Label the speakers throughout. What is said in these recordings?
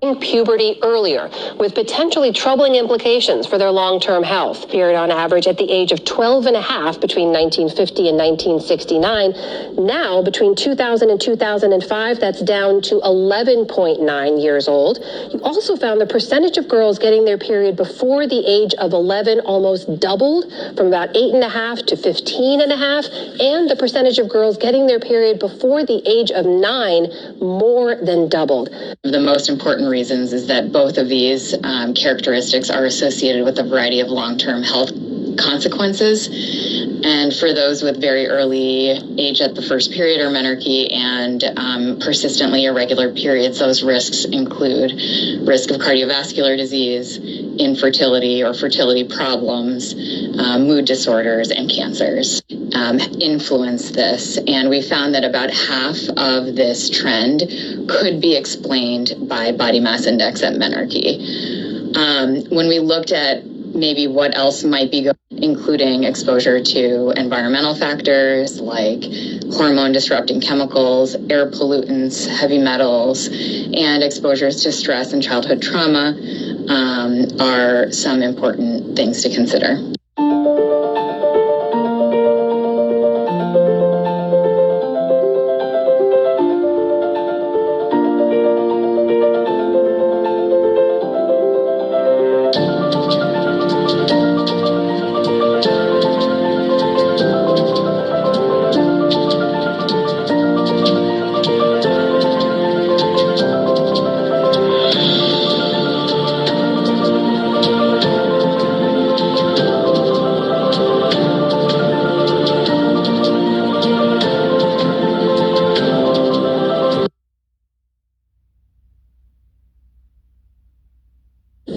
Speaker 1: puberty earlier, with potentially troubling implications for their long-term health. Period on average at the age of 12 and a half between 1950 and 1969. Now, between 2000 and 2005, that's down to 11.9 years old. You also found the percentage of girls getting their period before the age of 11 almost doubled, from about 8.5 to 15.5, and the percentage of girls getting their period before the age of 9 more than doubled.
Speaker 2: The most important reasons is that both of these characteristics are associated with a variety of long-term health consequences. And for those with very early age at the first period or menarche and persistently irregular periods, those risks include risk of cardiovascular disease, infertility or fertility problems, mood disorders, and cancers influence this. And we found that about half of this trend could be explained by body mass index at menarche. When we looked at maybe what else might be including exposure to environmental factors like hormone disrupting chemicals, air pollutants, heavy metals, and exposures to stress and childhood trauma are some important things to consider.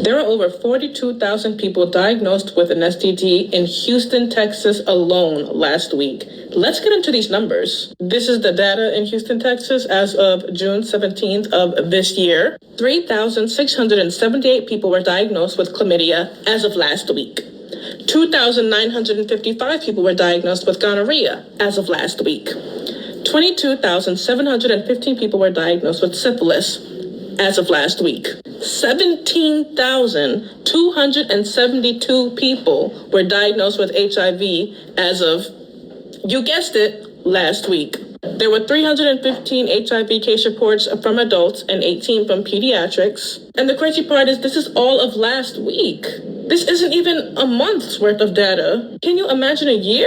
Speaker 3: There are over 42,000 people diagnosed with an STD in Houston, Texas alone last week. Let's get into these numbers. This is the data in Houston, Texas as of June 17th of this year. 3,678 people were diagnosed with chlamydia as of last week. 2,955 people were diagnosed with gonorrhea as of last week. 22,715 people were diagnosed with syphilis as of last week. 17,272 people were diagnosed with HIV as of, you guessed it, last week. There were 315 HIV case reports from adults and 18 from pediatrics. And the crazy part is this is all of last week. This isn't even a month's worth of data. Can you imagine a year?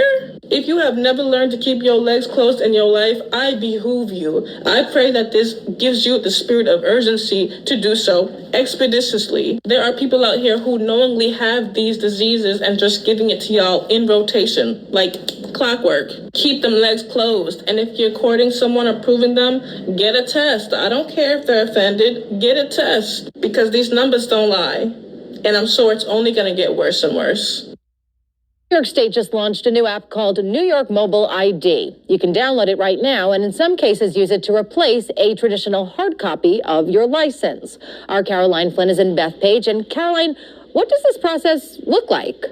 Speaker 3: If you have never learned to keep your legs closed in your life, I behoove you. I pray that this gives you the spirit of urgency to do so expeditiously. There are people out here who knowingly have these diseases and just giving it to y'all in rotation, like clockwork. Keep them legs closed. And if you're courting someone or proving them, get a test. I don't care if they're offended. Get a test, because these numbers don't lie. And I'm sure it's only going to get worse and worse.
Speaker 4: New York State just launched a new app called New York Mobile ID. You can download it right now and in some cases use it to replace a traditional hard copy of your license. Our Caroline Flynn is in Bethpage. And Caroline, what does this process look like?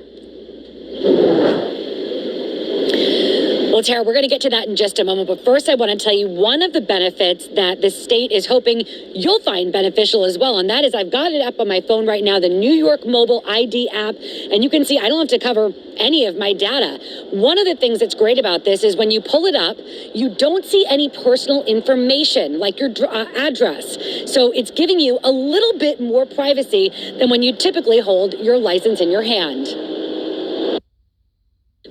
Speaker 5: Well, Tara, we're going to get to that in just a moment. But first, I want to tell you one of the benefits that the state is hoping you'll find beneficial as well. And that is, I've got it up on my phone right now, the New York Mobile ID app. And you can see I don't have to cover any of my data. One of the things that's great about this is when you pull it up, you don't see any personal information like your address. So it's giving you a little bit more privacy than when you typically hold your license in your hand.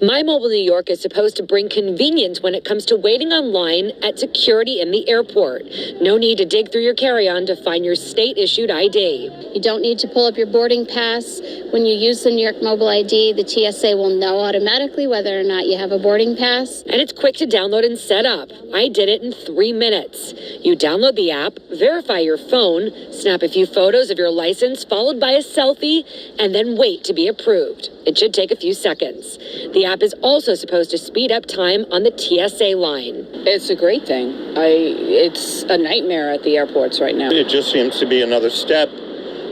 Speaker 5: My Mobile New York is supposed to bring convenience when it comes to waiting online at security in the airport. No need to dig through your carry-on to find your state-issued ID.
Speaker 6: You don't need to pull up your boarding pass. When you use the New York Mobile ID, the TSA will know automatically whether or not you have a boarding pass.
Speaker 5: And it's quick to download and set up. I did it in 3 minutes. You download the app, verify your phone, snap a few photos of your license, followed by a selfie, and then wait to be approved. It should take a few seconds. The app is also supposed to speed up time on the TSA line.
Speaker 7: It's a great thing. It's a nightmare at the airports right now.
Speaker 8: It just seems to be another step.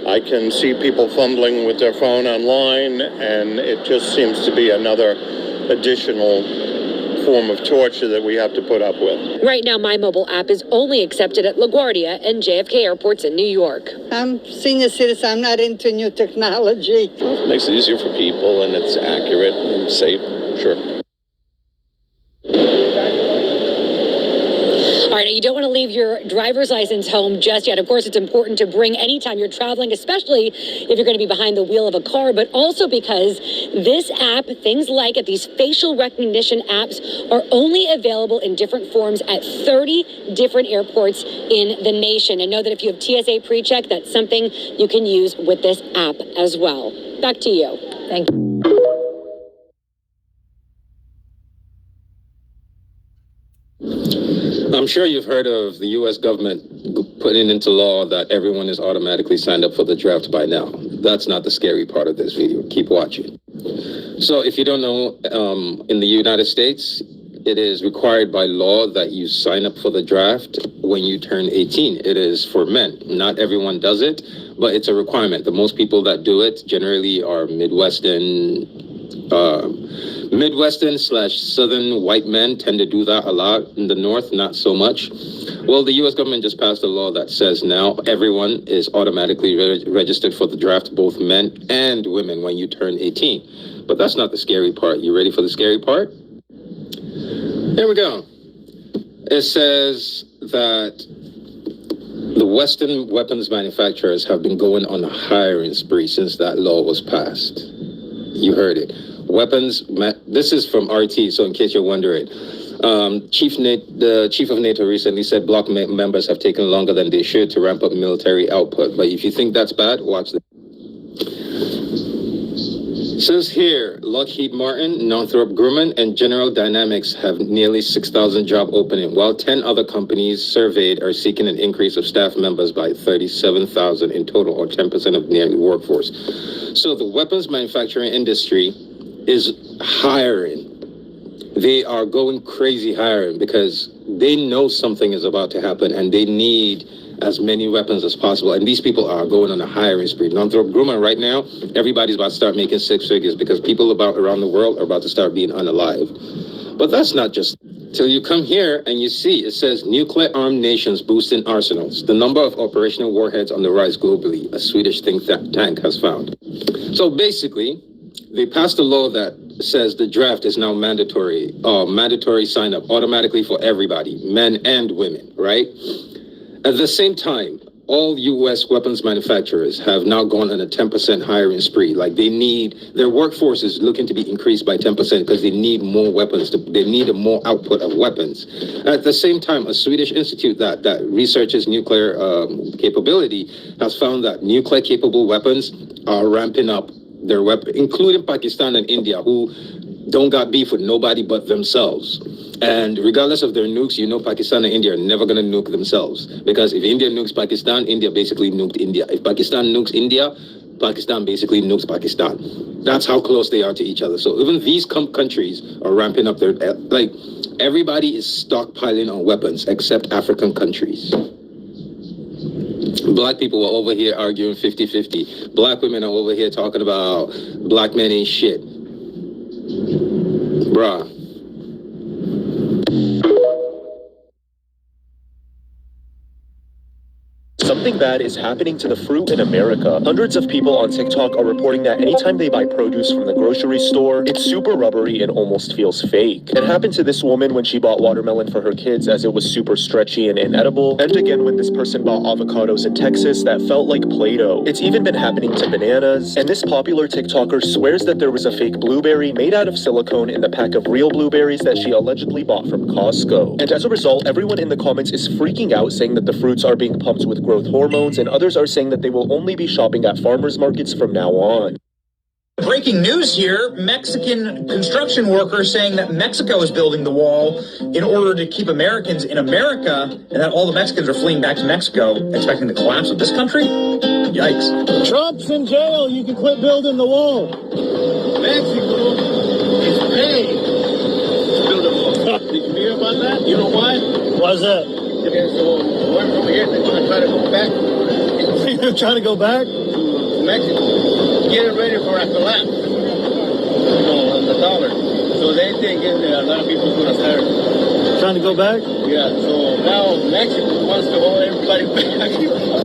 Speaker 8: I can see people fumbling with their phone online, and it just seems to be another additional form of torture that we have to put up with.
Speaker 5: Right now, my mobile app is only accepted at LaGuardia and JFK airports in New York.
Speaker 9: I'm senior citizen. I'm not into new technology.
Speaker 10: It makes it easier for people, and it's accurate and safe. Sure.
Speaker 5: All right, now you don't want to leave your driver's license home just yet. Of course, it's important to bring anytime you're traveling, especially if you're going to be behind the wheel of a car, but also because this app, things like it, these facial recognition apps are only available in different forms at 30 different airports in the nation. And know that if you have TSA PreCheck, that's something you can use with this app as well. Back to you.
Speaker 4: Thank you.
Speaker 11: I'm sure you've heard of the U.S. government putting into law that everyone is automatically signed up for the draft by now. That's not the scary part of this video. Keep watching. So if you don't know, in the United States, it is required by law that you sign up for the draft when you turn 18. It is for men. Not everyone does it, but it's a requirement. The most people that do it generally are Midwestern/Southern white men tend to do that a lot. In the North, not so much. Well, the U.S. government just passed a law that says now everyone is automatically registered for the draft, both men and women, when you turn 18. But that's not the scary part. You ready for the scary part? Here we go. It says that the Western weapons manufacturers have been going on a hiring spree since that law was passed. You heard it. This is from RT, so in case you're wondering. The chief of NATO recently said bloc members have taken longer than they should to ramp up military output. But if you think that's bad, watch this. Says here, Lockheed Martin, Northrop Grumman, and General Dynamics have nearly 6,000 job openings, while 10 other companies surveyed are seeking an increase of staff members by 37,000 in total, or 10% of nearly workforce. So the weapons manufacturing industry is hiring. They are going crazy hiring because they know something is about to happen and they need as many weapons as possible. And these people are going on a hiring spree. Northrop Grumman right now, everybody's about to start making six figures because people around the world are about to start being unalive. But that's not just till you come here and you see it says nuclear-armed nations boosting arsenals. The number of operational warheads on the rise globally, a Swedish think tank has found. So basically, they passed a law that says the draft is now mandatory sign up automatically for everybody, men and women, right? At the same time, all U.S. weapons manufacturers have now gone on a 10% hiring spree. Like their workforce is looking to be increased by 10% because they need more weapons. They need a more output of weapons. At the same time, a Swedish institute that researches nuclear capability has found that nuclear capable weapons are ramping up their weapon, including Pakistan and India, who don't got beef with nobody but themselves. And regardless of their nukes, you know Pakistan and India are never going to nuke themselves. Because if India nukes Pakistan, India basically nuked India. If Pakistan nukes India, Pakistan basically nukes Pakistan. That's how close they are to each other. So even these countries are ramping up their... everybody is stockpiling on weapons except African countries. Black people are over here arguing 50-50. Black women are over here talking about black men ain't shit. Bruh.
Speaker 12: Something bad is happening to the fruit in America. Hundreds of people on TikTok are reporting that anytime they buy produce from the grocery store, it's super rubbery and almost feels fake. It happened to this woman when she bought watermelon for her kids as it was super stretchy and inedible, and again when this person bought avocados in Texas that felt like Play-Doh. It's even been happening to bananas, and this popular TikToker swears that there was a fake blueberry made out of silicone in the pack of real blueberries that she allegedly bought from Costco. And as a result, everyone in the comments is freaking out, saying that the fruits are being pumped with growth hormones, and others are saying that they will only be shopping at farmers markets from now on.
Speaker 13: Breaking news here, Mexican construction workers saying that Mexico is building the wall in order to keep Americans in America, and that all the Mexicans are fleeing back to Mexico, expecting the collapse of this country? Yikes.
Speaker 14: Trump's in jail, you can quit building the wall. Mexico is paid to build a wall. Did you hear about that? You know why? Why's that? So over here, they're going to try to go back. They're trying to go back? To Mexico. Get it ready for a collapse. On the dollar. So they thinking that a lot of people are gonna start
Speaker 15: Trying to go back?
Speaker 14: Yeah, so now Mexico wants to hold everybody back.